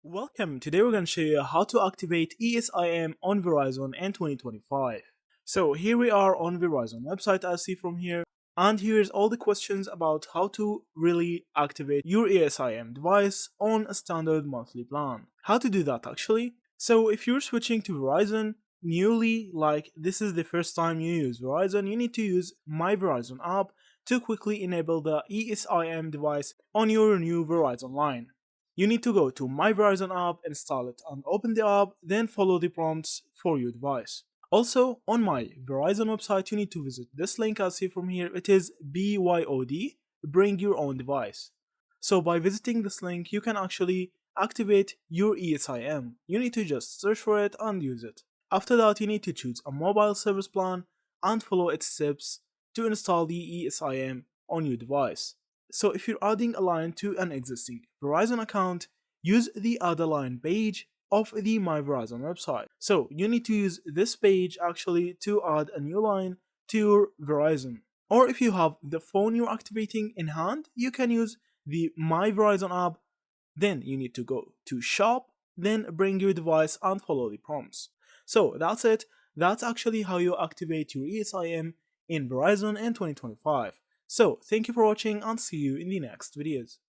Welcome. Today we're going to show you how to activate eSIM on Verizon in 2025. So here we are on Verizon website as see from here, and here's all the questions about how to really activate your eSIM device on a standard monthly plan. How to do that actually. So if you're switching to Verizon newly, like this is the first time you use Verizon, you need to use My Verizon app to quickly enable the eSIM device on your new Verizon line. You need to go to My Verizon app, install it and open the app, then follow the prompts for your device. Also, on my Verizon website, you need to visit this link as see from here. It is BYOD, bring your own device. So by visiting this link, you can actually activate your eSIM. You need to just search for it and use it. After that, you need to choose a mobile service plan and follow its steps to install the eSIM on your device. So if you're adding a line to an existing Verizon account, use the Add a Line page of the My Verizon website. So you need to use this page actually to add a new line to your Verizon. Or if you have the phone you're activating in hand, you can use the My Verizon app. Then you need to go to Shop, then bring your device and follow the prompts. So that's it. That's actually how you activate your eSIM in Verizon in 2025. So, thank you for watching and see you in the next videos.